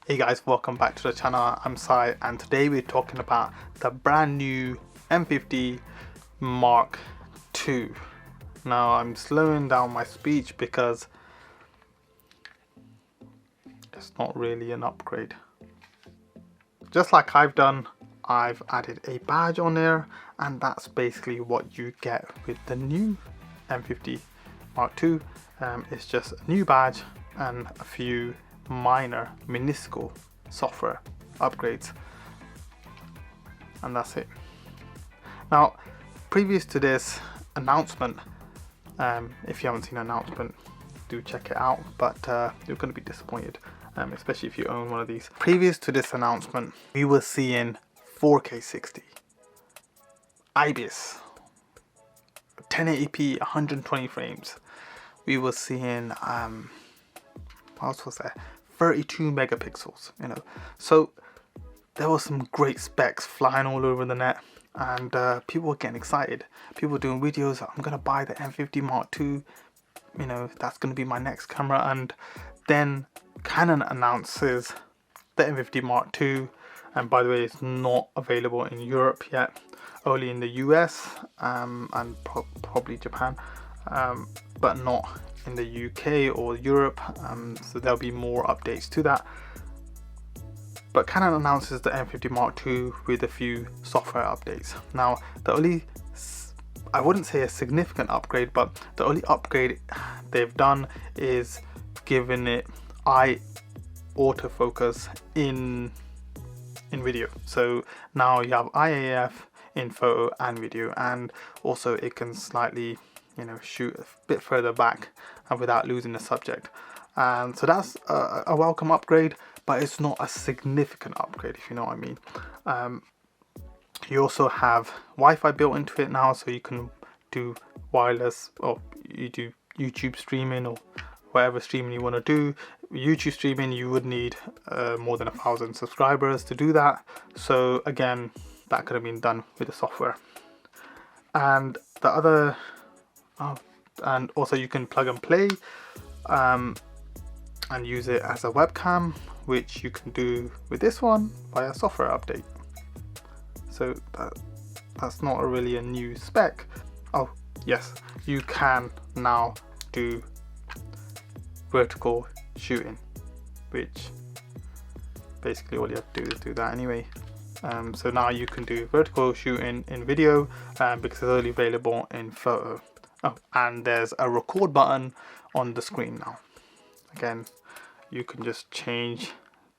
Hey guys, welcome back to the channel. I'm Sai and today we're talking about the brand new M50 Mark II. Now I'm slowing down my speech because it's not really an upgrade. Just like I've done, I've added a badge on there, and that's basically what you get with the new M50 Mark II. It's just a new badge and a few minor minuscule software upgrades, and that's it. Now, previous to this announcement, if you haven't seen the announcement, do check it out, but you're going to be disappointed, especially if you own one of these. Previous to this announcement, we were seeing 4K 60 IBIS 1080p 120 frames. We were seeing what else was there, 32 megapixels, so there was some great specs flying all over the net, and people were getting excited. People were doing videos, I'm gonna buy the M50 Mark II, that's gonna be my next camera. And then Canon announces the M50 Mark II, and by the way, it's not available in Europe yet, only in the US and probably Japan, but not in the UK or Europe, so there'll be more updates to that. But Canon announces the M50 Mark II with a few software updates. Now, the only, I wouldn't say a significant upgrade, but the only upgrade they've done is giving it eye autofocus in video. So now you have IAF in photo and video, and also it can slightly shoot a bit further back and without losing the subject. And so that's a welcome upgrade, but it's not a significant upgrade, if you know what I mean. You also have Wi-Fi built into it now, so you can do wireless, or you do YouTube streaming or whatever streaming you want to do. YouTube streaming, you would need more than 1,000 subscribers to do that. So again, that could have been done with the software. And the other, and also you can plug and play and use it as a webcam, which you can do with this one via software update. So that's not really a new spec. Oh yes, you can now do vertical shooting, which basically all you have to do is do that anyway. So now you can do vertical shooting in video because it's only available in photo. Oh, and there's a record button on the screen now. Again, you can just change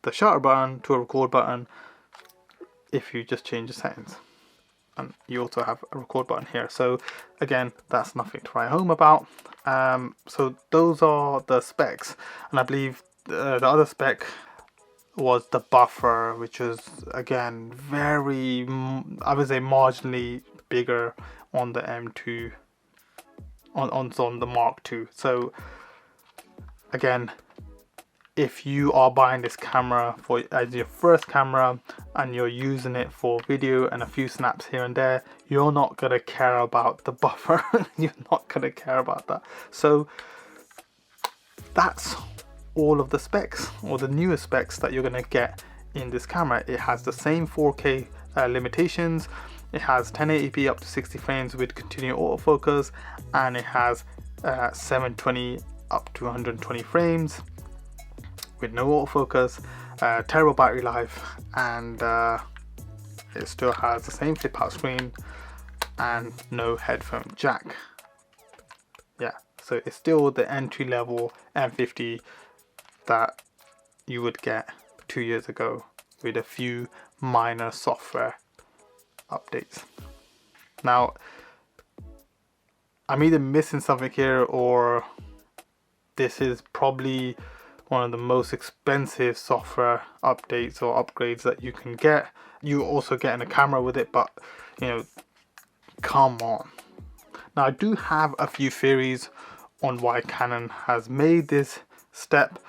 the shutter button to a record button if you just change the settings. And you also have a record button here. So again, that's nothing to write home about. So those are the specs, and I believe the other spec was the buffer, which was again very, I would say, marginally bigger on the M2, on the Mark II. So again, if you are buying this camera as your first camera and you're using it for video and a few snaps here and there, you're not going to care about the buffer. You're not going to care about that. So that's all of the specs, or the newest specs that you're going to get in this camera. It has the same 4K limitations. It has 1080p up to 60 frames with continuous autofocus, and it has 720 up to 120 frames with no autofocus, terrible battery life, and it still has the same flip out screen and no headphone jack. Yeah, so it's still the entry level M50 that you would get 2 years ago with a few minor software updates. Now, I'm either missing something here, or this is probably one of the most expensive software updates or upgrades that you can get. You also getting a camera with it, but come on. Now, I do have a few theories on why Canon has made this step.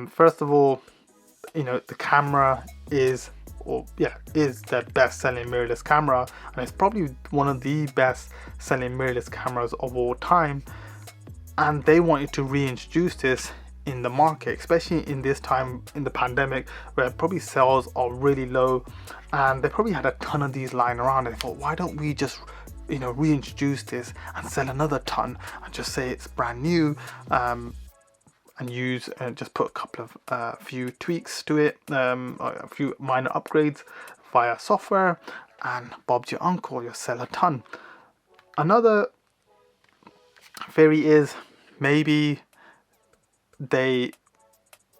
First of all, the camera is the best selling mirrorless camera, and it's probably one of the best selling mirrorless cameras of all time, and they wanted to reintroduce this in the market, especially in this time in the pandemic where probably sales are really low, and they probably had a ton of these lying around, and they thought, why don't we just, you know, reintroduce this and sell another ton and just say it's brand new, and use and just put a couple of few tweaks to it, a few minor upgrades via software, and Bob's your uncle, you'll sell a ton. Another theory is maybe they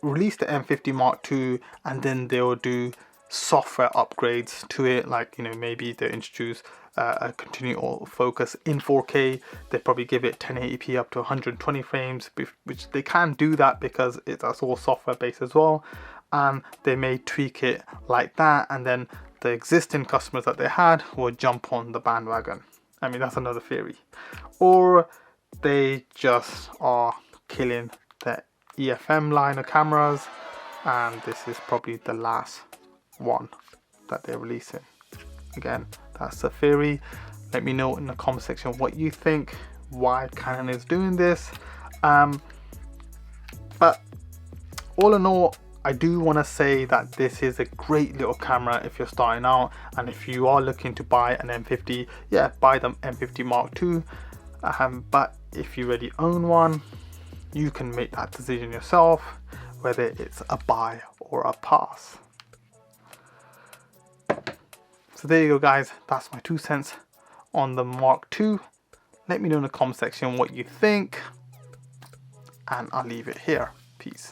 release the M50 Mark II and then they'll do software upgrades to it, like, you know, maybe they introduce a continual focus in 4K. They probably give it 1080p up to 120 frames, which they can do that because that's all software based as well, and they may tweak it like that, and then the existing customers that they had will jump on the bandwagon. I mean, that's another theory. Or they just are killing the EFM line of cameras, and this is probably the last one that they're releasing. Again, that's a theory. Let me know in the comment section what you think, why Canon is doing this. But all in all, I do want to say that this is a great little camera if you're starting out, and if you are looking to buy an M50, yeah, buy the M50 Mark II. But if you already own one, you can make that decision yourself, whether it's a buy or a pass. So there you go, guys, that's my 2 cents on the Mark II. Let me know in the comment section what you think, and I'll leave it here. Peace.